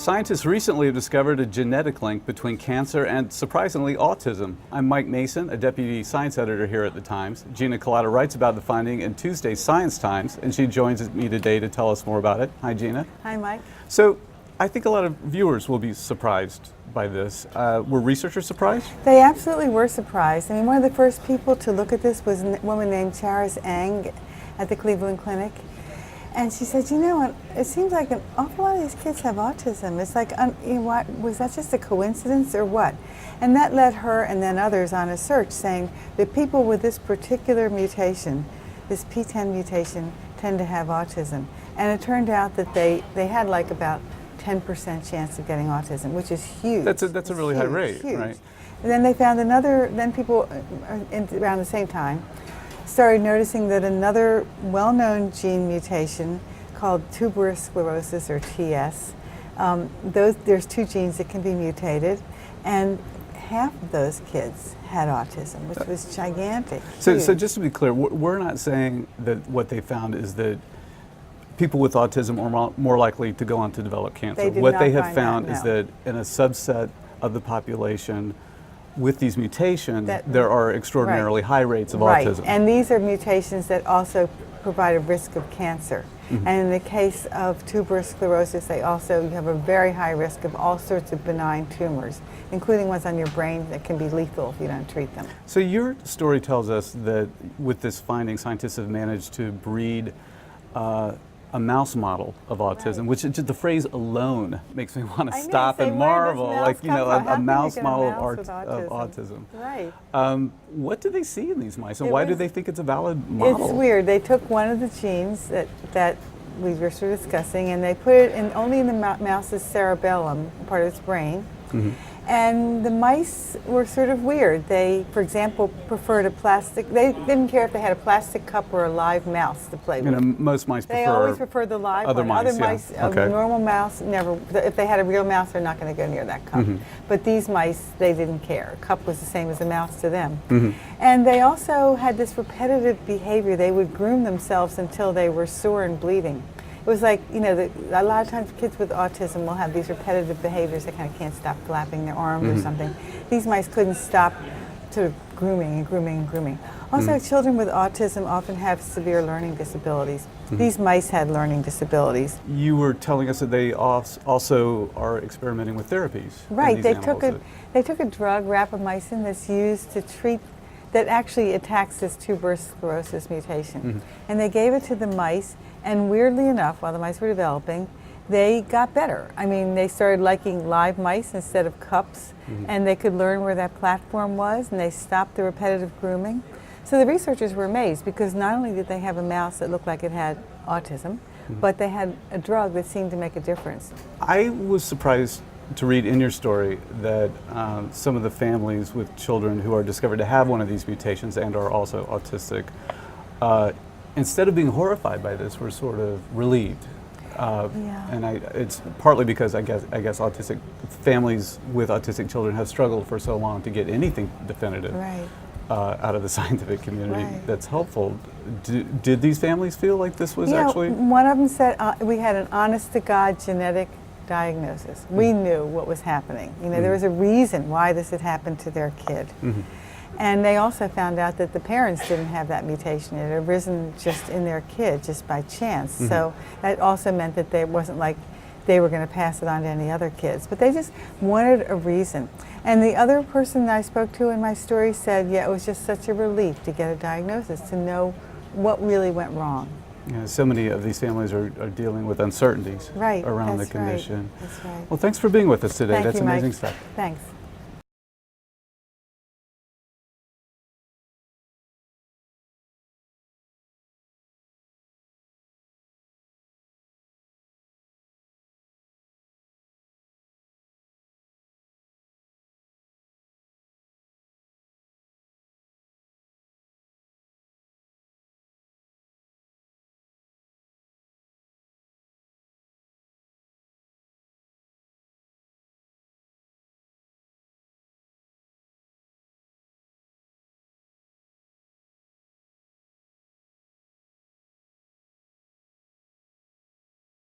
Scientists recently have discovered a genetic link between cancer and, surprisingly, autism. I'm Mike Mason, a deputy science editor here at the Times. Gina Collada writes about the finding in Tuesday's Science Times, and she joins me today to tell us more about it. Hi, Gina. Hi, Mike. So, I think a lot of viewers will be surprised by this. Were researchers surprised? They absolutely were surprised. I mean, one of the first people to look at this was a woman named Charis Ang at the Cleveland Clinic. And she said, you know, it seems like an awful lot of these kids have autism. It's like, was that just a coincidence or what? And that led her and then others on a search saying that people with this particular mutation, this P10 mutation, tend to have autism. And it turned out that they had like about 10% chance of getting autism, which is huge. That's a really high rate, huge. Right? And then they found then people around the same time started noticing that another well-known gene mutation called tuberous sclerosis, or TS, there's two genes that can be mutated, and half of those kids had autism, which was gigantic. So just to be clear, we're not saying that what they found is that people with autism are more likely to go on to develop cancer. What they have found is that in a subset of the population with these mutations, there are extraordinarily high rates of autism. And these are mutations that also provide a risk of cancer. Mm-hmm. And in the case of tuberous sclerosis, you have a very high risk of all sorts of benign tumors, including ones on your brain that can be lethal if you don't treat them. So your story tells us that with this finding, scientists have managed to breed a mouse model of autism, which the phrase alone makes me want to stop and marvel, like, you know, a mouse model of autism. Right. What do they see in these mice, and why do they think it's a valid model? It's weird. They took one of the genes that we were sort of discussing, and they put it only in the mouse's cerebellum, part of its brain. Mm-hmm. And the mice were sort of weird. They, for example, preferred a plastic. They didn't care if they had a plastic cup or a live mouse to play with. You know, most mice prefer. They always prefer the live other one. Mice, other mice, yeah. Okay. A normal mouse, never. If they had a real mouse, they're not going to go near that cup. Mm-hmm. But these mice, they didn't care. A cup was the same as a mouse to them. Mm-hmm. And they also had this repetitive behavior. They would groom themselves until they were sore and bleeding. It was like, you know, a lot of times kids with autism will have these repetitive behaviors. They kind of can't stop flapping their arms or something. These mice couldn't stop sort of grooming and grooming and grooming. Also, children with autism often have severe learning disabilities. These mice had learning disabilities. You were telling us that they also are experimenting with therapies. Right. They took a drug, rapamycin, that's used to treat, that actually attacks this tuberous sclerosis mutation. And they gave it to the mice. And weirdly enough, while the mice were developing, they got better. I mean, they started liking live mice instead of cups, and they could learn where that platform was, and they stopped the repetitive grooming. So the researchers were amazed, because not only did they have a mouse that looked like it had autism, but they had a drug that seemed to make a difference. I was surprised to read in your story that some of the families with children who are discovered to have one of these mutations and are also autistic, instead of being horrified by this, we're sort of relieved. And it's partly because I guess autistic families with autistic children have struggled for so long to get anything definitive out of the scientific community that's helpful. Did these families feel like this was actually? One of them said we had an honest-to-God genetic diagnosis. We knew what was happening. You know, there was a reason why this had happened to their kid. And they also found out that the parents didn't have that mutation. It had arisen just in their kid, just by chance. So that also meant that it wasn't like they were going to pass it on to any other kids. But they just wanted a reason. And the other person that I spoke to in my story said, yeah, it was just such a relief to get a diagnosis, to know what really went wrong. Yeah, so many of these families are dealing with uncertainties around the condition. That's right. Well, thanks for being with us today. Thank That's you, amazing Mike. stuff. Thanks.